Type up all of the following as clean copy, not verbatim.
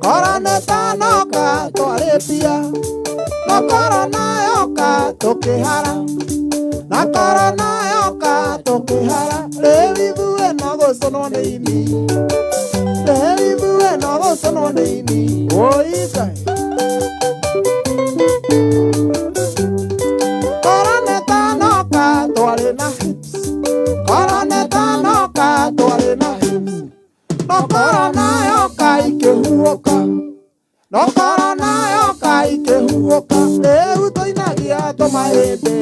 Koroneta noka twarĩtia, no korona yoka tũkĩhara, na korona yoka tũkĩhara, rĩu ithuĩ no gũconwo nĩ ini, rĩu ithuĩ no gũconwo nĩ ini, oi Ngai. Koroneta noka twarĩ na hips, koroneta noka twarĩ na hips, no korona yoka ikĩhuũka, no korona yoka ikĩhuũka, rĩu tũinagia tũmahĩndĩ,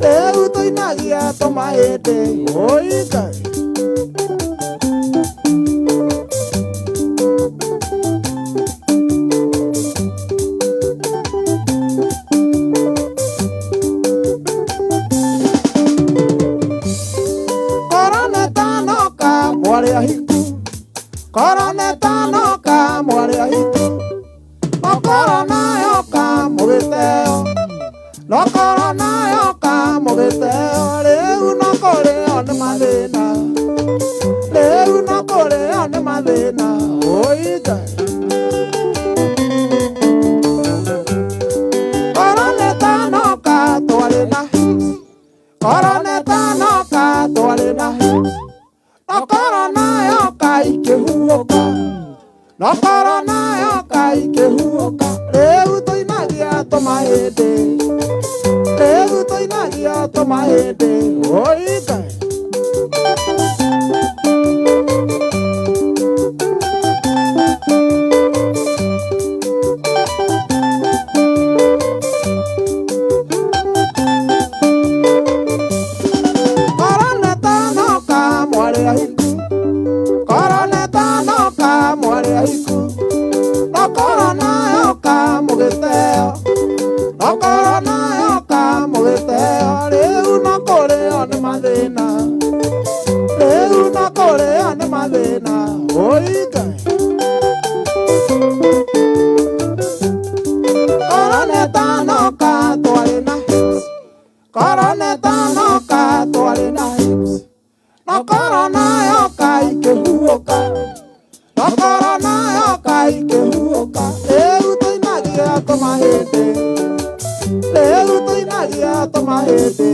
rĩu tũinagia tũmahĩndĩ, oi Ngai. Koroneta noka mwarĩ ahiku, koroneta noka mwarĩ ahiku, no korona yoka mũgĩteo, no korona yoka mũgĩteo, rĩu no kũrĩo nĩ mathĩna, rĩu no kũrĩo nĩ mathĩna, oi Ngai. Koroneta noka twarĩ na hips, koroneta noka twarĩ na hips, no korona yoka ikĩhuũka, no korona yoka ikĩhuũka, rĩu tũinagia tũmahĩndĩ, rĩu tũinagia tũmahĩndĩ, oi Ngai. Koroneta noka mwarĩ ahiku, koroneta noka mwarĩ ahiku, no korona yoka mũgĩteo, no korona yoka mũgĩteo, rĩu no kũrĩo nĩ mathĩna, rĩu no kũrĩo nĩ mathĩna, oi Ngai. Koroneta noka twarĩ na hips, koroneta noka twarĩ na hips, no korona yoka ikĩhuũka, no korona yoka ikĩhuũka, rĩu tũinagia tũmahĩndĩ, rĩu tũinagia tũmahĩndĩ,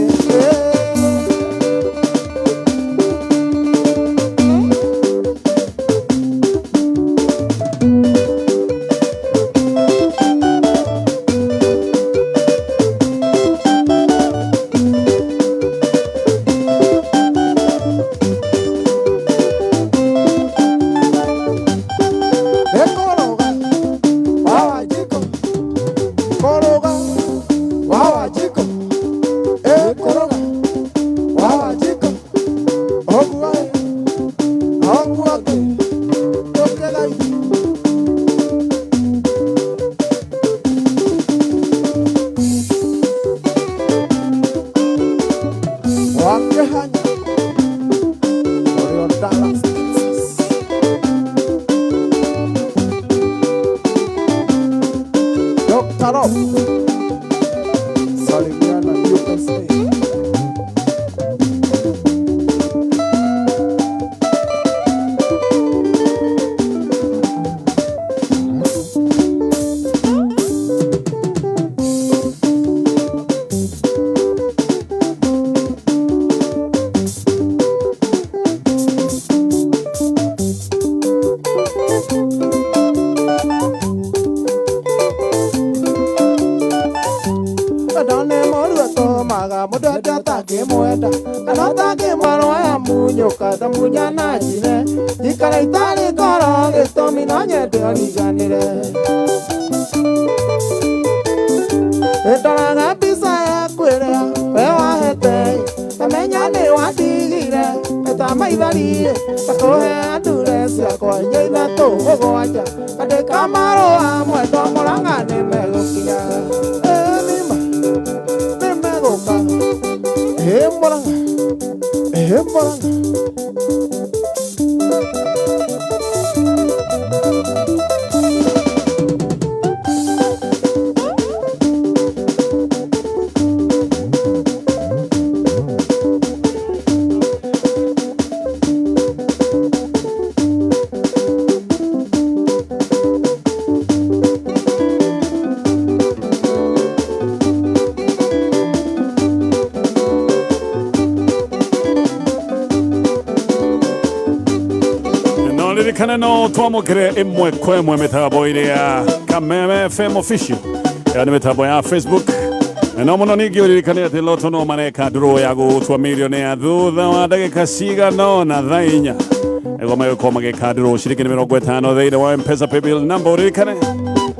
Koroga, wawa jiko, koroga, wawa jiko, koroga, wawa jiko, oguae, oguate, tokelai. Wakehanya, Orion Dallas, Texas. Dr. Rob, salimiana, you can stay. Done moru tomaga muda take moeda anota ke maro ya munyo kada munya na jine ikara itali koro gestomi na nyete aliganire etoranga pisa ya kwere we wahete amenya ni watigire etamaithari takohe andure ciakwa nyeitha tũgũgwanja andĩ kamaro amwe tomũranga nĩ megũkinya Moranga. ririkane no twamukire imwe kwa imwe mitambo iri ya Kameme FM Official, yani mitambo ya Facebook. No muno ningi uririkane ati loto no mareka draw ya gutwa milioni ya thutha wa ndagika cigana na thainya egoma yuko mageka draw shiriki ni 50 thĩinĩ wa M-Pesa paybill number uririkane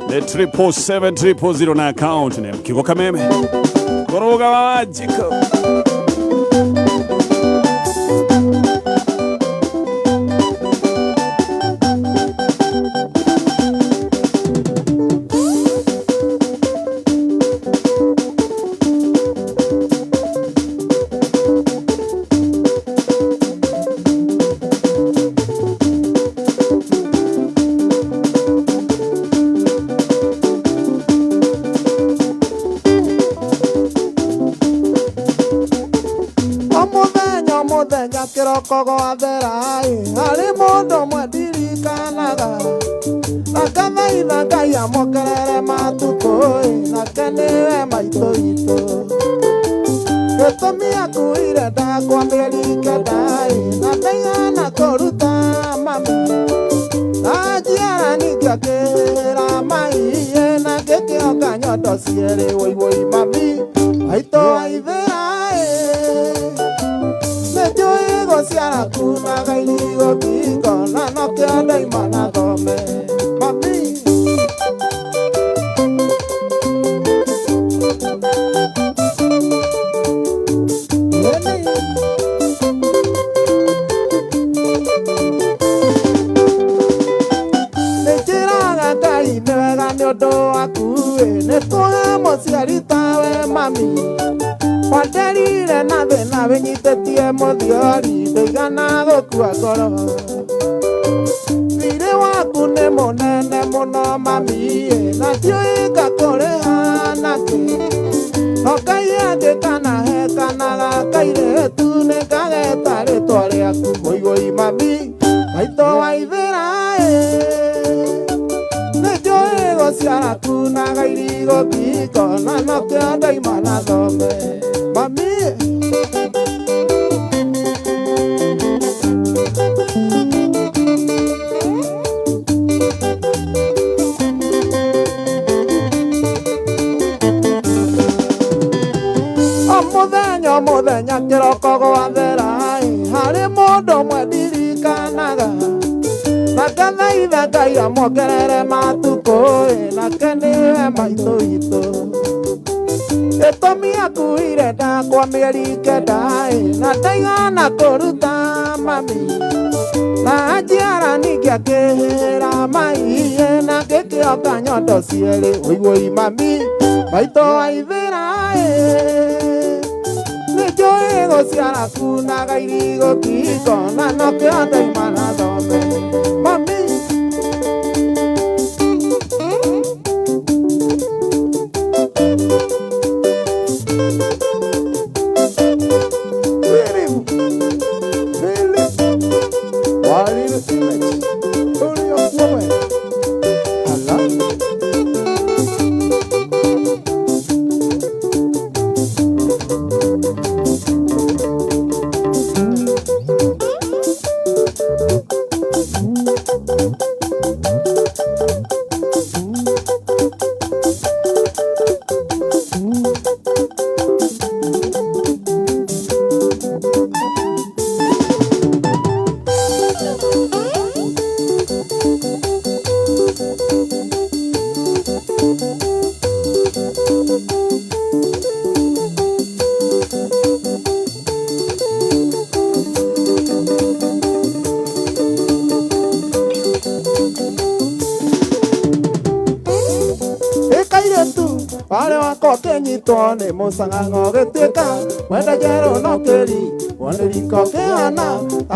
the 77700 na account name Kigo Kameme Koroga wa Jiko. Kiroko atherai ari mundu mwendirikanaga na kathaitha Ngai amokerere matukũ nake nĩwe maitũ itũ gĩtũmi akuire ndakwambĩri kenda na ndaigana kũruta mami na njiarani ngĩakĩra mai na ngĩkĩoka nyondo cierĩ wũi mami maitũ waithĩra Siara kuna gailigo biko na no kenda imana gome mami Nechiraga Ngai nĩwega nĩ ũndũ waku nĩtũhe mũciari tawe mami Wanderire na thĩna wĩnyitĩtie mũthiori ndĩigana gũkua ngoro thirĩ waku nĩ mũnene mũno mami na ndiũĩ ngakũrĩha nakĩ no Ngai angĩkanahe kana kairĩtu nĩngageta rĩtwa rĩaku wũi mami maitũ waithĩra nĩnjũĩ gũciara kuna gairigo biko na no kĩondo imana thome mami Mũthenya kĩroko gwathera harĩ mũndũ mwendirikanaga na ngathaitha Ngai amongerere matukũ nake nĩwe maitũ itũ gĩtũmi akuire ndakwa mĩeri kenda na ndaigana kũruta mami na njiarani ngĩakĩra mai na ngĩkĩoka nyondo cierĩ wũi mami maitũ waithĩra nĩnjũĩ gũciara kuna gairigo biko na no kĩondo imana thome mami Tone musang'ang'o gĩtuĩka wenda njerũ no kĩri wonĩriko kĩhana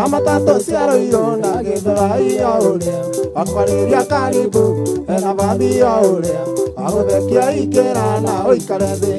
amatatũ ciarũirwo na gĩthũrai o ũrĩa wakwarĩria karibu hena bathi o ũrĩa wagũthekia ikĩra na ũikare thĩ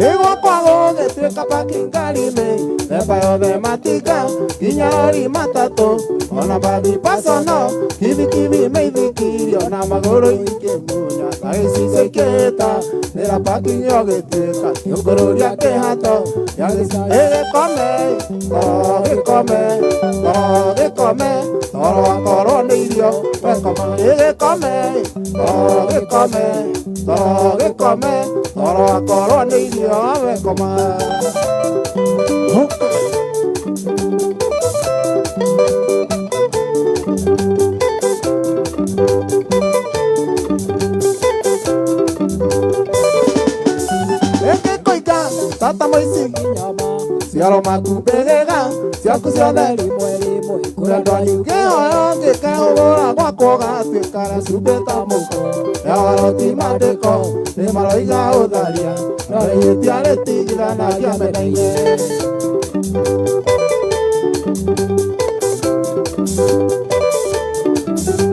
ĩgwakwa gũgĩtuĩka parking ngari-inĩ Epayo de matica, Iñari matato, Ona babi pasono, Kibi meidiki, Ona magoro ike muña, Taisi se quieta, de la paquiño que teca, Yokoro ya que jato, ya que sa, come, Toro a coro nidio, come, Toro a coro nidio, come. Tata moisi nyama siaro makubega siaku siadeli mweli kurando nyuge oyo ke ora kwa koga tekara subeta moko ya roti madeko de maroiga odaria no le tiare tigila na ya menaye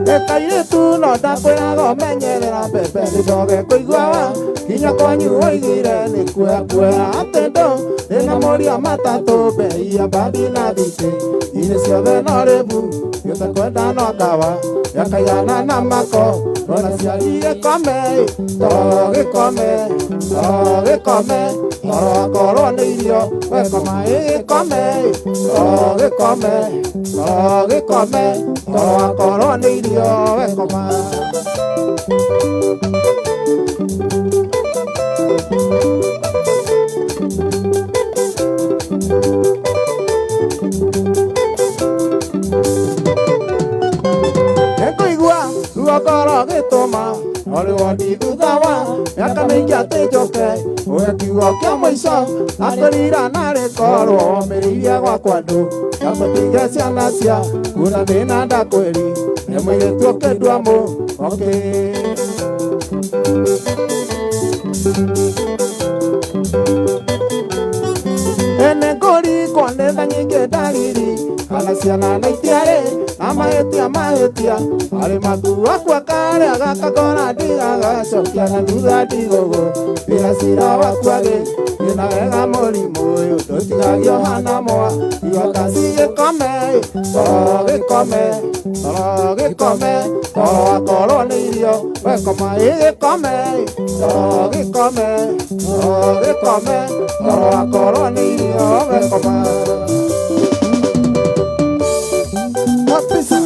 Ekaire tu no da fuera go menyera pepe de doge koigua Kinya kwanyu oigire ni kuya atendo Ena moria matato be ia babila dite Ine siove no rebu Yota kwenda no kawa Yakayana na mako Rona sialie come Toge come Toro akoro nirio We koma come Toge come Toro akoro nirio We koma Koro que toma, ore wadi dudawa, yakamenja te joke, oya kiwa kya moiso, akorira nare koro, meriria kwa kwando, yakotiga sianasia, kuna dena da kweli, nemwile tuoke duamo, okay. Ene gori konde danyike daliri, Kalasiana na itiare, amahetia, ale matua kwa kare agaka kona diga gasokia na duda digogo, bila sira wakwage, ina ega mori moyo, dotiga yohana moa, iwakasi come, toro akoro nirio, wekoma come, toro akoro nirio, wekoma. Pisa.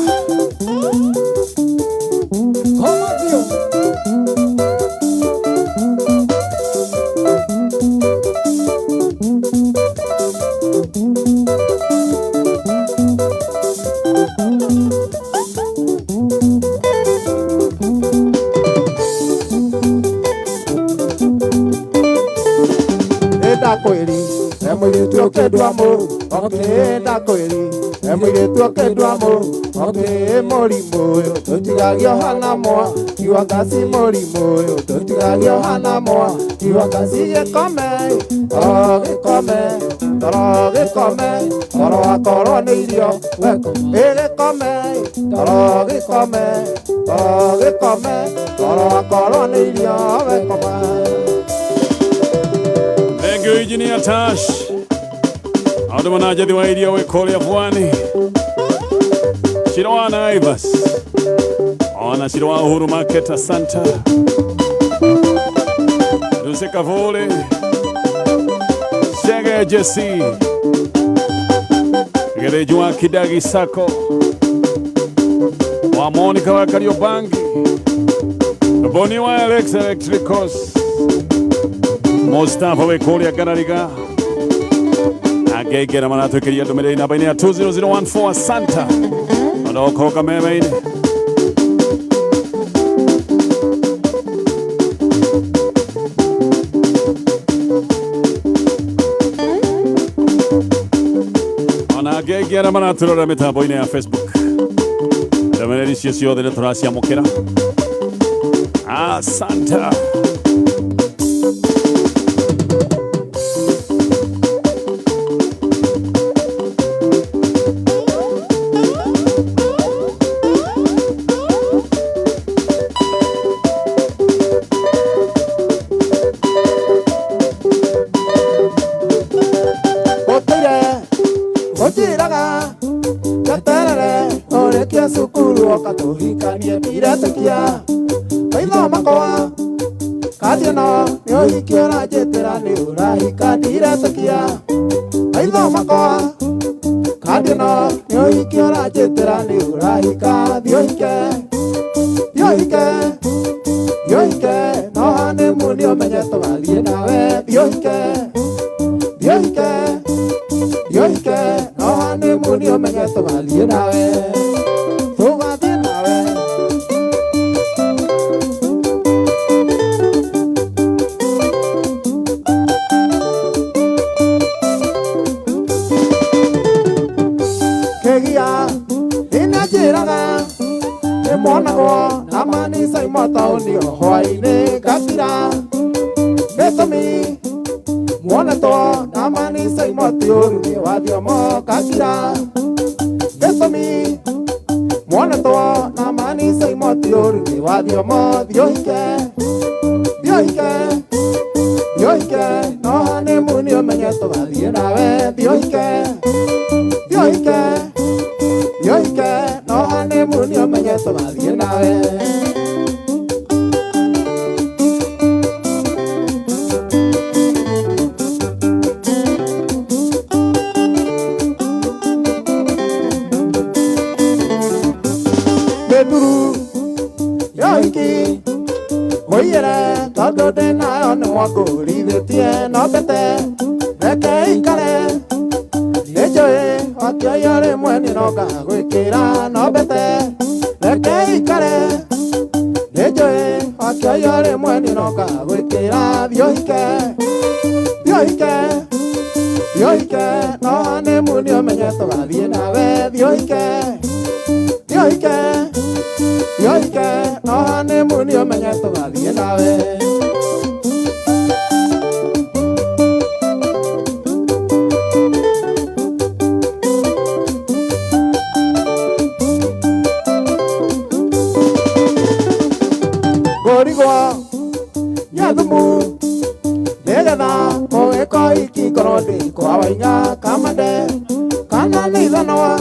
Como Dios. Eda kweli, emwili tuoke duamo, okay, eda kweli. Emwile tuoke duamo, okay, mori moyo, totigagio hana moa, iwagasi mori moyo, totigagio hana moa, iwagasi ye come, toro akoro nirio, weko, ele come, toro akoro nirio, weko ma. Thank you, Engineer Tash. Audumanaja diwaidia we kole ya pwani Shiroa na Aivas Ona Shiroa Uhuru Market Santa Duse Kavole Shege Jesse Gere Jua Kidagi Sako Wa Monica wa Kariobangi Boni wa Alex Electricals Mustafa we kole ya Ganariga Agegera manato keria domere na baina 20014 Santa. Ono koka meme. Ona agegera manato la meta boina Facebook. Domere risio delle trasia mokera. Ah Santa. Ojiraga Gaterere Orekia sukuru Okatuhikanie Piretekia Kailo makoa Kadiano Yohikiora jetera Neurahika Diretekia Kailo makoa Kadiano Yohikiora jetera Neurahika Diohike Diohike No hane munio menyeto valie nawe Diohike No hane munio menyeto valie nawe Tuga die nawe Kegia Ina jiraga Monago, Namani say Mataoni, Hawaii, Katira, Betomi, Monato, Namani say Matio, Wadiamo, Katira, Betomi, Monato, Namani say Matio, Wadiamo, Dioike, no honeymoon, Maneto, Valiena, Dioike, no honeymoon, your Maneto, Valiena. Beduru, Yoiki, Oyere, todo de na on wako, rive tie, no bete, neke ikare, lejoe, akayare mweni noka, wikira, no bete, neke ikare, lejoe, akayare mweni noka, wikira, Dioike, no hane munio menyeto va bien a ver, Dioike, no hane munio menyeto va bien a ver. Gorigua, yadumu, degada, koeko iki korode, koawainya kamade, kanani zanoa,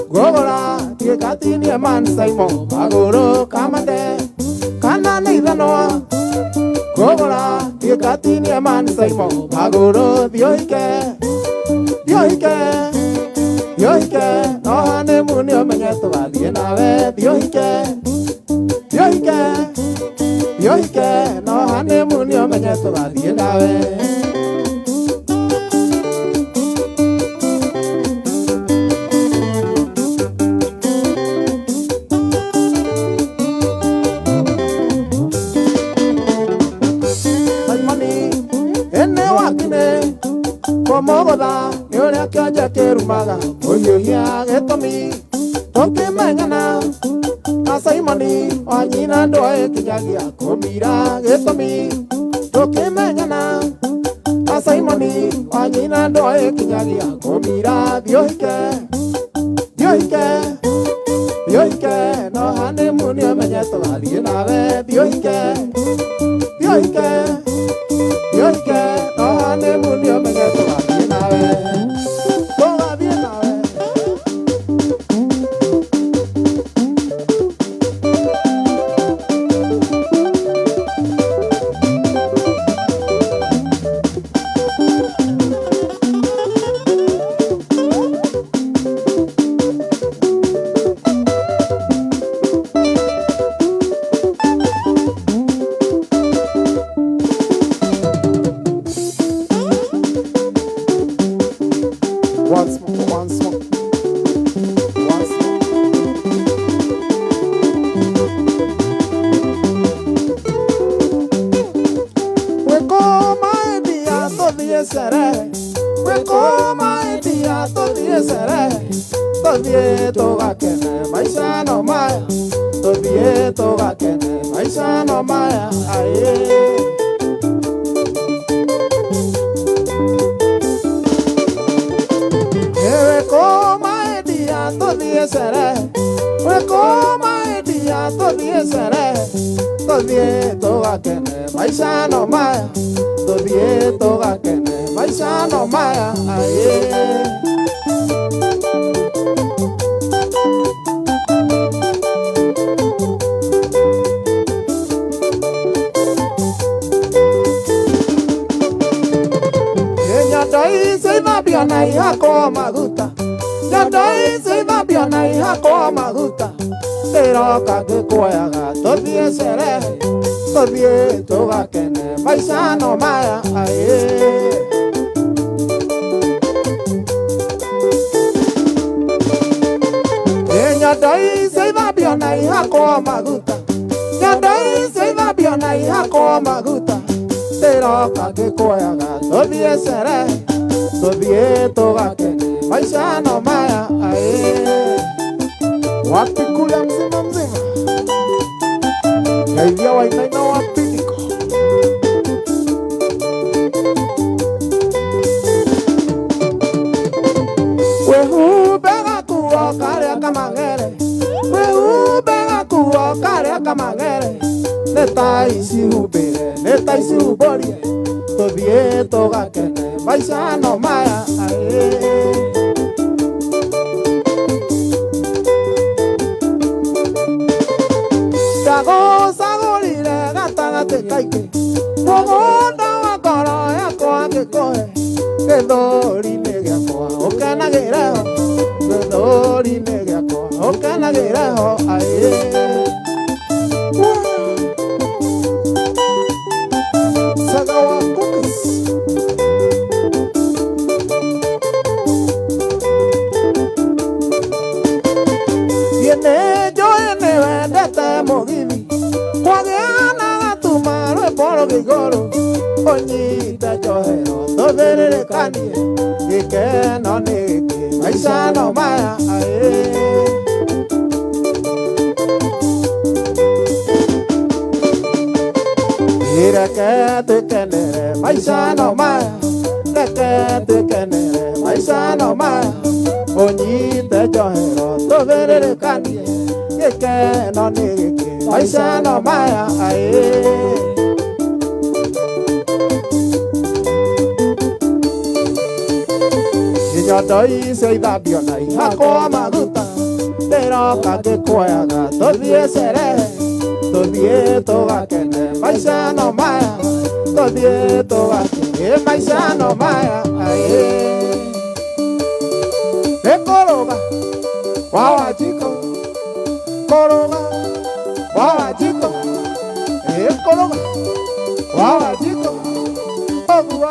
gogora, kiekatini eman saimo, bagoro kamade, kanani zanoa, gogora, kiekatini eman saimo, bagoro, Dioike, no hane munio menyeto valiena ve, Dioike, no hane munio menyeto valiena ve. Mogoda, yore akaja kerumaga, oyohia getomi, toke mangana, asaimani, wanyina doe kinyagia, komira getomi, toke mangana, asaimani, wanyina doe kinyagia, komira, Dioike, no hane munio menyeto valiena ve, Dioike, no hane munio menyeto valiena ve. Toga bien a ver. Once more. We coma dia todo esere. We coma dia todo esere. Todo gakene maisha no maya. Todo gakene maisha no maya. Aye. We coma dia todo esere. Todo gakene maisha no maya. Todo gakene maisha no maya. Aye. maguta nyondo ici thambio na ihakwo maguta ndiroka ngĩkwoyaga tũthiĩ sherehe tũthiĩ tũgakene maica no maya nyondo ici thambio na ihakwo maguta nyondo ici thambio na ihakwo maguta ndiroka ngĩkwoyaga tũthiĩ sherehe tũthiĩ tũgakene maica no maya wapi kule mzima mzima kaivia wainaina wapi niko wehubega kuo karĩa kamang'ere wehubega kuo karĩa kamang'ere nĩ ta icihumbĩre nĩ ta icihumbũrie tũthiĩ tũgakene maica no maya ndagũcagũrire gatagatĩ kaingĩ mũgũnda wa ngoro yakwa ngĩkũhe gĩthũri-inĩ gĩakwa ũkenagĩreho gĩthũri-inĩ gĩakwa ũkenagĩreho Saga wa cookies Viene yo ene wendete mũgithi kwagĩana gatuma rwĩmbo rũgĩgũrũ ũnyite njohero tũthĩrĩrĩkanie gĩkeno nĩ gĩkĩ maica no maya reke twĩkenere maica no maya reke twĩkenere maica no maya ũnyite njohero tũthĩrĩrĩkanie gĩkeno nĩ gĩkĩ maica no maya nyondo icio ithambio na ihakwo maguta ndĩroka ngĩkwoyaga tũthiĩ sherehe tũthiĩ tũgakene maica no maya tũthiĩ tũgakene maica no maya nĩ kũrũga wa Wanjikũ kũrũga wa Wanjikũ kũrũga wa Wanjikũ ũguo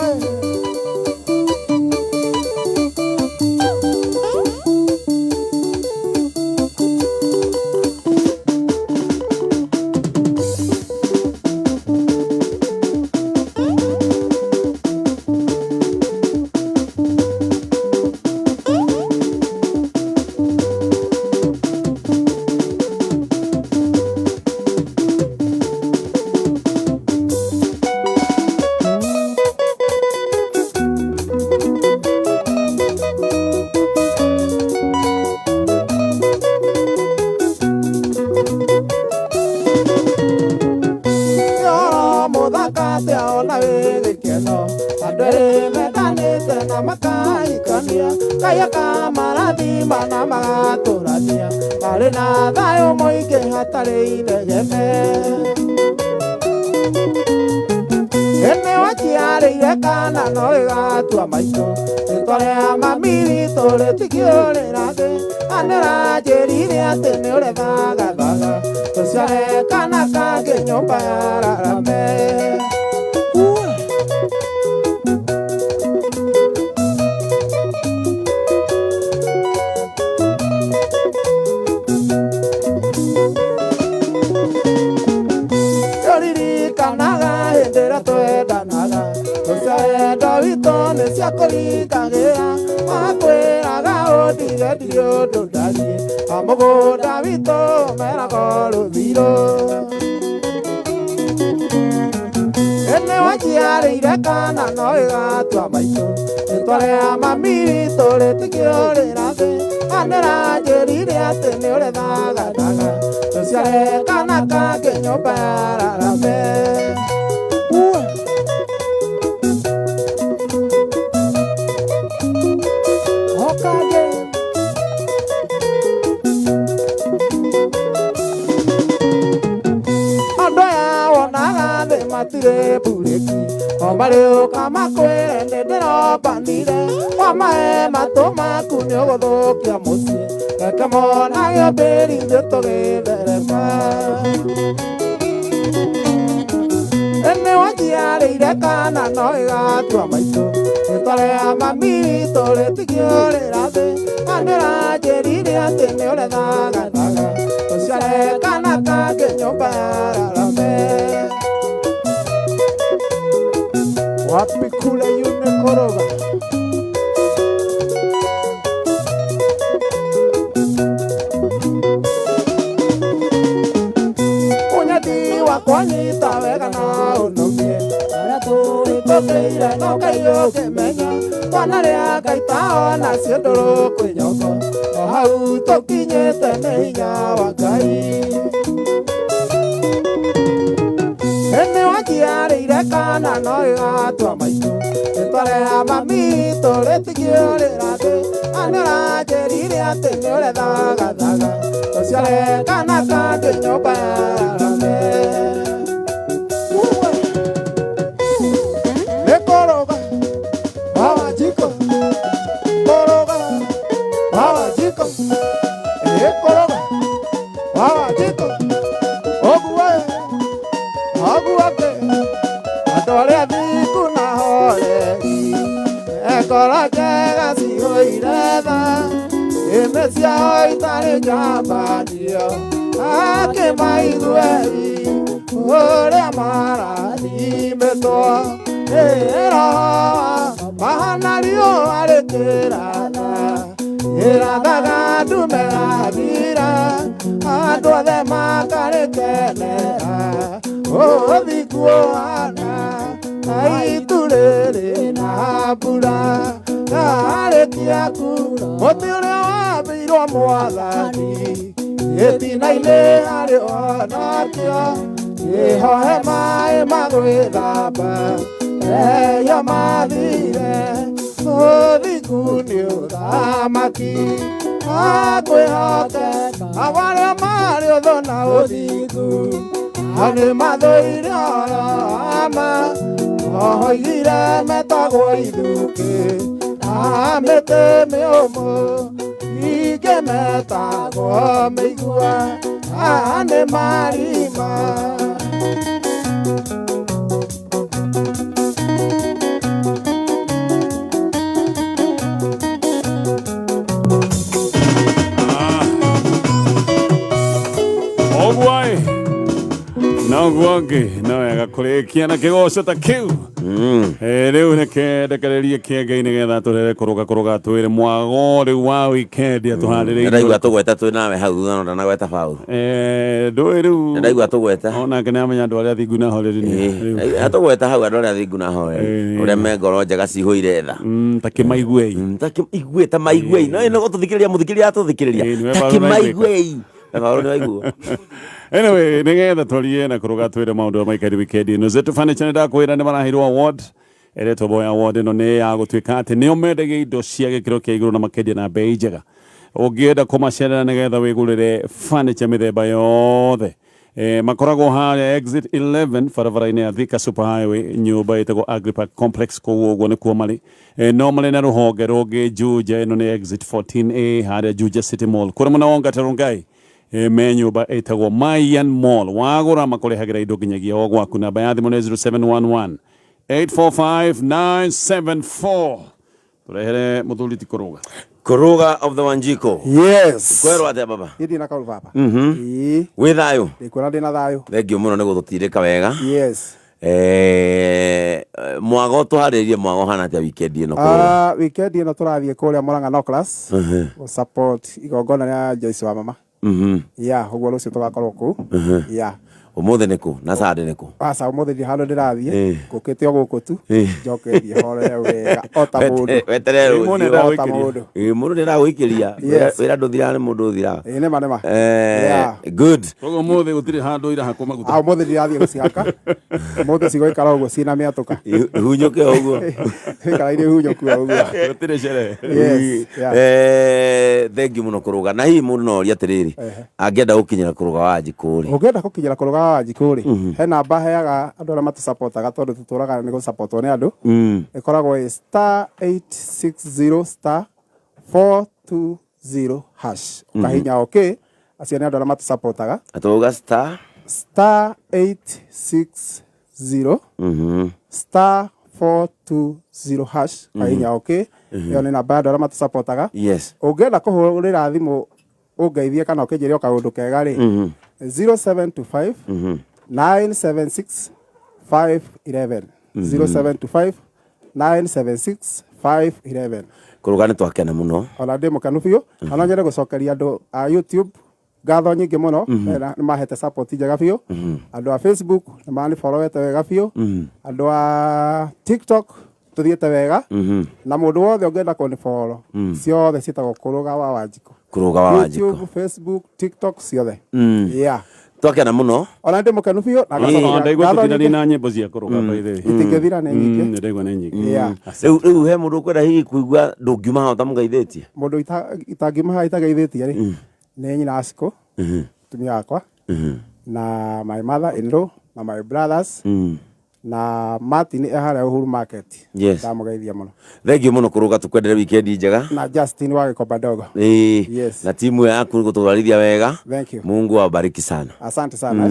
kaya marathima na magatũrathia marĩ na thayũ mũingĩ hatarĩ inegene ene waciarĩire kana no ĩgatua maitũ rĩtwa rĩa mami witũ rĩtikĩũrĩra thĩ anĩranjĩrire atĩ nĩ ũrethagathaga tũciare kana kangĩ nyũmba ya Rarame kũringagĩra makwĩraga ũndigethire ũndũ ndathiĩ mũgũnda witũ meragwo rũthirũ ene waciarĩire kana no ĩgatua maitũ rĩtwa rĩa mami witũ rĩtikĩũrĩra thĩ anĩranjĩrire atĩ nĩ ũrethagathaga tũciare kana kangĩ nyũmba ya Rarame matirĩ burĩki o marĩũka makwĩre nĩ ndĩrombanire Mama matoma kunyo gothokia mucie reke mona gĩambĩri ithuĩ tũgĩtherema nĩ wanjiarĩire kana no ĩgatua maitũ rĩtwa rĩa mami witũ rĩtigio rĩrathĩ anĩranjĩrire atĩ nĩ ũrethagathaga tũciare kana kangĩ nyũmba yararame wapi kule yune koroga Kwanyita wega na unomie Aria tũrĩtũkĩire no Ngai ũkĩmenya Kwana rĩa Ngai taona ciũndũrũ kwĩnyoko O hau tũkinyĩte nĩ hinya wa Ngai Nĩ wanjiarĩire kana no ĩgatua maitũ Rĩtwa rĩa mami witũ rĩtigio rĩrathĩ Anĩranjĩrire atĩ nĩ ũrethagathaga Tũciare kana kangĩ nyũmba yararame Cia itarĩ njambanio akĩmaiguei ũrĩa marathimĩtwo nĩ Roho mahana riũa rĩkĩratha ĩrathaga ndume gathira andũ othe makarĩkenera ũthiku ũhana na itu rĩrĩ na mbura narĩkia kura mũtĩ ũrĩa wambĩirwo Mwathani gĩtina-inĩ harĩ onakĩo kĩhohe maĩ ma gwĩthamba eyo mathire ũthiku nĩ ũthamaki akwĩhokeka arĩa marĩ ũthũ na ũthingu nĩ mathũire oro ama oho igire metagwo ithuki mĩtĩ mĩũmũ ingĩ metagwo mĩigua nĩ marima no wega kũrĩkia na kĩgoco ta kĩu rĩu nĩkendekererie kĩenge nĩgetha tũrere kũrũga twĩre mwago rĩu wa weekend atũharĩrĩirie ndaigua tũgweta twĩ nawe hau thutha no ndagweta Paul ndũĩ rĩu ndaigua tũgweta onake nĩamenya andũ arĩa thingu na horeri atũgweta hau andũ arĩa thingu na horeri ũrĩa me ngoro njega cihũire tha takĩmaiguei ta maiguei no ĩno gũtũthikĩrĩria mũthikĩrĩria atũthikĩrĩria takĩmaiguei Paul nĩ waigua Anyway, nĩgetha twarie na kũrũga twĩre maũndũ maikari weekend ĩno Zetu Furniture nĩndakwĩra nĩ maraheirwo award eretwo boya award ĩno nĩ ya gũtuĩka atĩ nĩo mendagia indo cia gĩkĩro kĩa igũrũ na makendia na bei njega ũngĩenda kũmacerera nĩgetha wĩgũrĩre furniture mĩthemba yothe makoragwo harĩa exit 11 barabara-inĩ ya Thika Superhighway nyũmba ĩtagwo Agripark Complex kũu ũguo nĩkuo marĩ no marĩ na rũhonge rũngĩ Juja ĩno nĩ exit 14A harĩa Juja City Mall kũrĩa mũna wonga Rongai me nyũmba ĩtagwo Mayan Mall wagũra makũrehagĩra indo nginyagia o gwaku namba ya thimũ nĩ 0711 845 974 tũrehere mũthuri ti Kũrũga of the Wanjiko yes kwerwo atĩa baba gĩthiĩ na kaũru baba wĩ thayũ ndĩkwĩra ndĩ na thayũ thengio mũno nĩ gũtũtirĩka wega yes mwago tũharĩrie mwago hana atĩa weekend ĩno weekend ĩno tũrathiĩ kũrĩa Mũrang'a Noclas support igongona rĩa Joyce wa mama ũguo rũciũ tũgakorwo kũu ũmũthĩ nĩkũ na Sunday nĩkũ aca ũmũthĩ ndĩ handũ ndĩrathiĩ ngũkĩte o gũkũ tu njokerie hore wega ota mũndũ weterere mũndũ nĩragũikĩria wĩra ndũthiraga nĩ mũndũ ũthiraga nĩma good koguo ũmũthĩ gũtirĩ handũ ira hakwo maguta ũmũthĩ ndĩrathiĩ gũcihaka ũmũthĩ cigũikara ũguo ciĩna mĩatũka hunyũke ũguo ikara-inĩ hunyũku ũguo gũtirĩ sherehe thengi mũno Kũrũga na hihi mũndũ no oria atĩrĩrĩ angĩenda gũkinyĩra Kũrũga wa Wanjikũ rĩ ũngĩenda gũkinyĩra Kũrũga wa wa Wanjikuri he namba heaga andu ara matu supportaga tondu tuturaga ni go supportwo ni andu ikoragwo *860 *420# ukahinya okay acio ni andu ara matu supportaga atoga *860 *420# kahinya okay yo ni namba andu ara matu supportaga yes ungenda kuhurira thimu ungeithie kana ukinjiria ukaundu kega ri 0725 976 511 0725 976 511 kurugane twakena muno ona ndi mukanu biu ona nyende gucokeria andu a YouTube ngatho nyingi muno ni mahete support njega biu andu a Facebook ni mani followete wega biu andu a TikTok tuthiete wega na mundu wothe ungenda ku ni follow ciothe citagwo kuruga wa Wanjiku YouTube, Facebook, TikTok ciothe yeah twakena muno ona ndi mukanu biu na gacoka ndaigwa na nyimbo cia kuruga by the way itingithira ni nyingi ndaigwa ni nyingi riu he mundu kwenda hihi kuigua ndungiuma hota mugeithitie mundu itangiuma itageithitie ri ni nyina Asiko tumia yakwa na my mother in law na my brothers na Martin ehara Uhuru Market ndamugeithia muno thengiu muno kuruga tukwendere weekend njega na Justin wa Gikomba Dogo yes na timu yaku gutwarithia wega thank you Mungu awabariki sana asante sana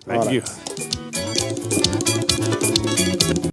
thank you